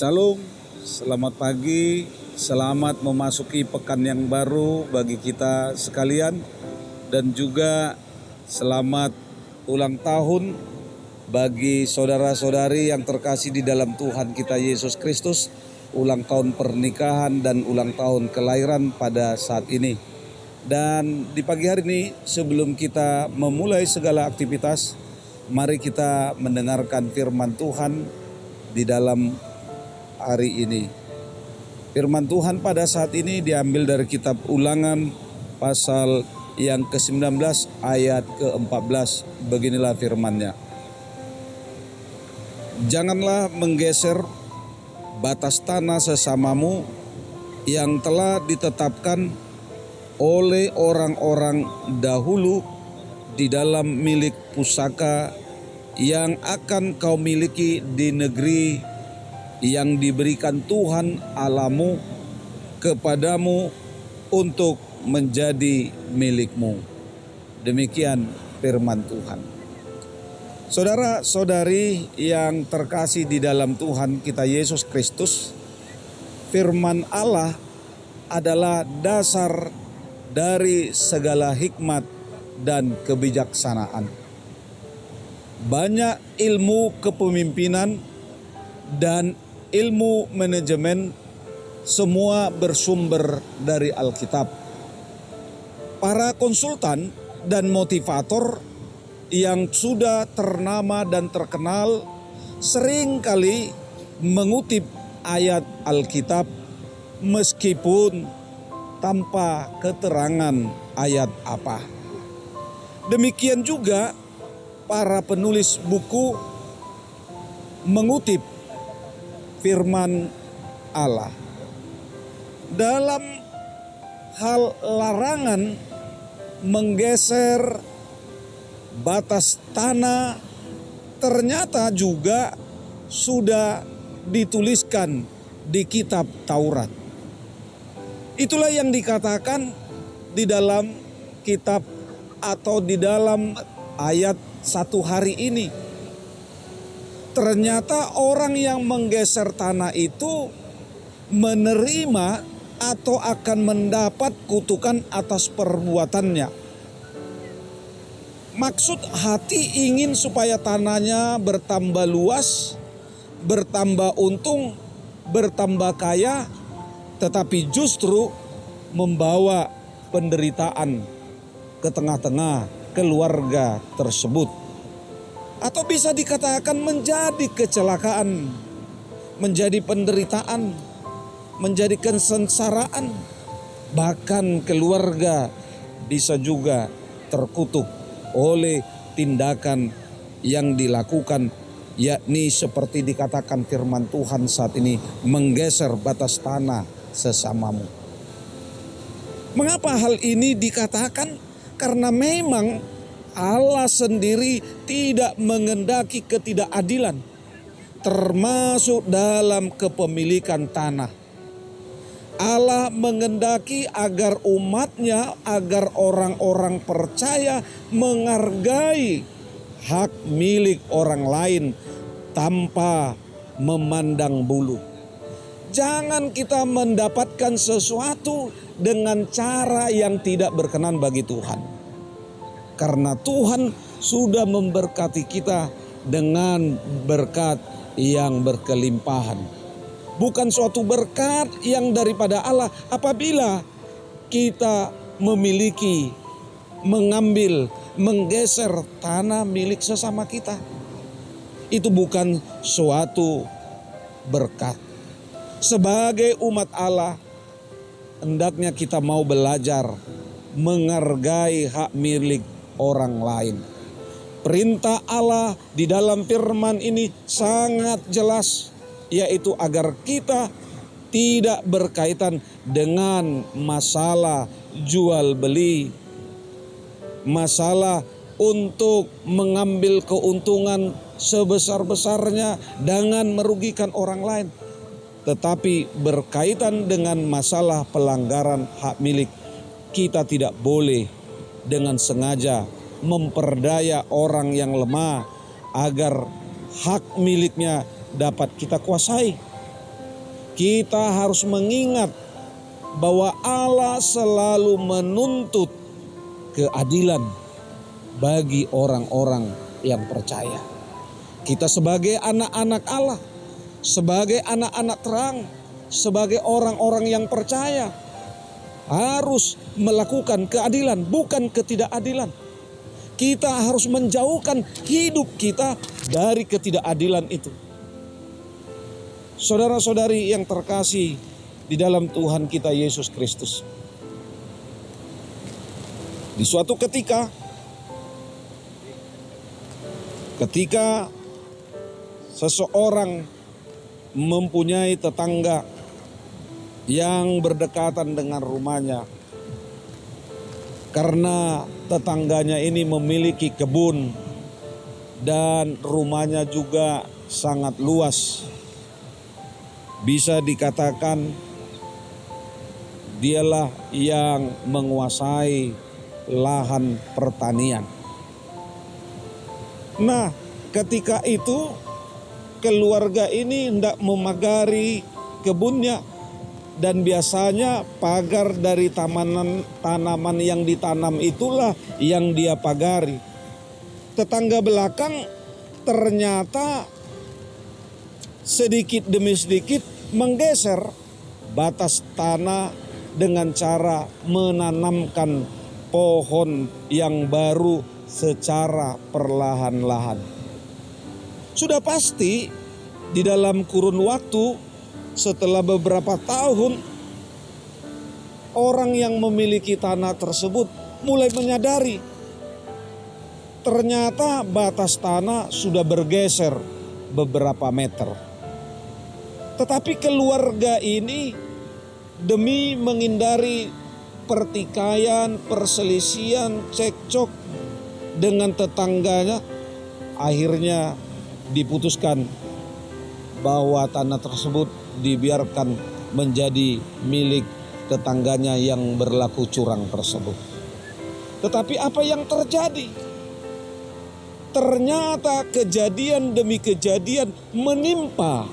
Salam, selamat pagi, selamat memasuki pekan yang baru bagi kita sekalian. Dan juga selamat ulang tahun bagi saudara-saudari yang terkasih di dalam Tuhan kita Yesus Kristus. Ulang tahun pernikahan dan ulang tahun kelahiran pada saat ini. Dan di pagi hari ini sebelum kita memulai segala aktivitas, mari kita mendengarkan firman Tuhan di dalam hari ini. Firman Tuhan pada saat ini diambil dari kitab Ulangan pasal yang ke-19 ayat ke-14. Beginilah firman-Nya. Janganlah menggeser batas tanah sesamamu yang telah ditetapkan oleh orang-orang dahulu di dalam milik pusaka yang akan kau miliki di negeri yang diberikan Tuhan Allahmu kepadamu untuk menjadi milikmu. Demikian firman Tuhan. Saudara-saudari yang terkasih di dalam Tuhan kita Yesus Kristus, firman Allah adalah dasar dari segala hikmat dan kebijaksanaan. Banyak ilmu kepemimpinan dan ilmu manajemen semua bersumber dari Alkitab. Para konsultan dan motivator yang sudah ternama dan terkenal seringkali mengutip ayat Alkitab meskipun tanpa keterangan ayat apa. Demikian juga para penulis buku mengutip firman Allah. Dalam hal larangan menggeser batas tanah ternyata juga sudah dituliskan di kitab Taurat. Itulah yang dikatakan di dalam kitab atau di dalam ayat satu hari ini. Ternyata orang yang menggeser tanah itu menerima atau akan mendapat kutukan atas perbuatannya. Maksud hati ingin supaya tanahnya bertambah luas, bertambah untung, bertambah kaya, tetapi justru membawa penderitaan ke tengah-tengah keluarga tersebut. Atau bisa dikatakan menjadi kecelakaan, menjadi penderitaan, menjadi kesengsaraan. Bahkan keluarga bisa juga terkutuk oleh tindakan yang dilakukan, yakni seperti dikatakan firman Tuhan saat ini, menggeser batas tanah sesamamu. Mengapa hal ini dikatakan? Karena memang Allah sendiri tidak mengendaki ketidakadilan, termasuk dalam kepemilikan tanah. Allah mengendaki agar umatnya, agar orang-orang percaya menghargai hak milik orang lain tanpa memandang bulu. Jangan kita mendapatkan sesuatu dengan cara yang tidak berkenan bagi Tuhan. Karena Tuhan sudah memberkati kita dengan berkat yang berkelimpahan. Bukan suatu berkat yang daripada Allah apabila kita memiliki, mengambil, menggeser tanah milik sesama kita. Itu bukan suatu berkat. Sebagai umat Allah, hendaknya kita mau belajar menghargai hak milik orang lain. Perintah Allah di dalam firman ini sangat jelas, yaitu agar kita tidak berkaitan dengan masalah jual beli, masalah untuk mengambil keuntungan sebesar-besarnya dengan merugikan orang lain, tetapi berkaitan dengan masalah pelanggaran hak milik. Kita tidak boleh dengan sengaja memperdaya orang yang lemah agar hak miliknya dapat kita kuasai. kita harus mengingat bahwa Allah selalu menuntut keadilan bagi orang-orang yang percaya. Kita sebagai anak-anak Allah, sebagai anak-anak terang, sebagai orang-orang yang percaya, harus melakukan keadilan, bukan ketidakadilan. Kita harus menjauhkan hidup kita dari ketidakadilan itu. Saudara-saudari yang terkasih di dalam Tuhan kita Yesus Kristus. Di suatu ketika seseorang mempunyai tetangga yang berdekatan dengan rumahnya, karena tetangganya ini memiliki kebun dan rumahnya juga sangat luas. Bisa dikatakan dialah yang menguasai lahan pertanian. Nah, ketika itu keluarga ini hendak memagari kebunnya, dan biasanya pagar dari tanaman yang ditanam itulah yang dia pagari. Tetangga belakang ternyata sedikit demi sedikit menggeser batas tanah dengan cara menanamkan pohon yang baru secara perlahan-lahan. Sudah pasti di dalam kurun waktu setelah beberapa tahun, orang yang memiliki tanah tersebut mulai menyadari ternyata batas tanah sudah bergeser beberapa meter. Tetapi keluarga ini demi menghindari pertikaian, perselisihan, cekcok dengan tetangganya, akhirnya diputuskan bahwa tanah tersebut dibiarkan menjadi milik tetangganya yang berlaku curang tersebut. Tetapi apa yang terjadi? Ternyata kejadian demi kejadian menimpa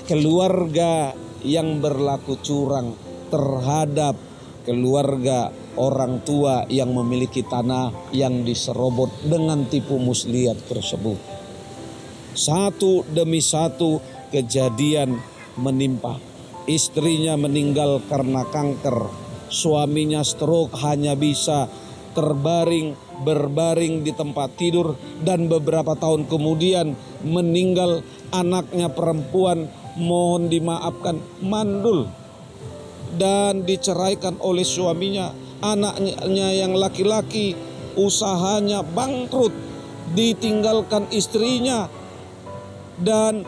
keluarga yang berlaku curang terhadap keluarga orang tua yang memiliki tanah yang diserobot dengan tipu muslihat tersebut. Satu demi satu kejadian menimpa. Istrinya meninggal karena kanker, suaminya stroke, hanya bisa berbaring di tempat tidur, dan beberapa tahun kemudian meninggal. Anaknya perempuan, mohon dimaafkan, mandul dan diceraikan oleh suaminya. Anaknya yang laki-laki usahanya bangkrut, ditinggalkan istrinya, dan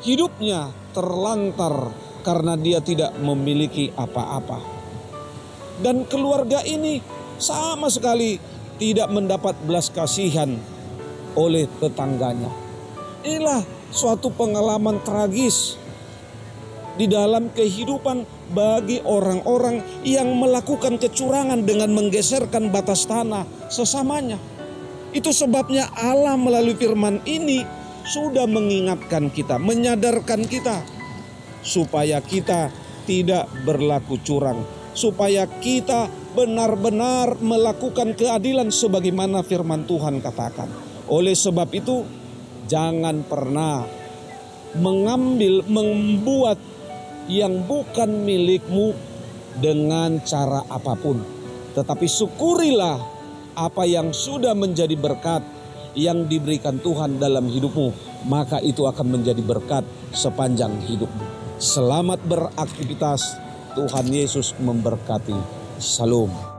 hidupnya terlantar karena dia tidak memiliki apa-apa. Dan keluarga ini sama sekali tidak mendapat belas kasihan oleh tetangganya. Inilah suatu pengalaman tragis di dalam kehidupan bagi orang-orang yang melakukan kecurangan dengan menggeserkan batas tanah sesamanya. Itu sebabnya Allah melalui firman ini sudah mengingatkan kita, menyadarkan kita supaya kita tidak berlaku curang, supaya kita benar-benar melakukan keadilan sebagaimana firman Tuhan katakan. Oleh sebab itu, jangan pernah membuat yang bukan milikmu dengan cara apapun, tetapi syukurilah apa yang sudah menjadi berkat yang diberikan Tuhan dalam hidupmu, maka itu akan menjadi berkat sepanjang hidupmu. Selamat beraktivitas, Tuhan Yesus memberkati. Shalom.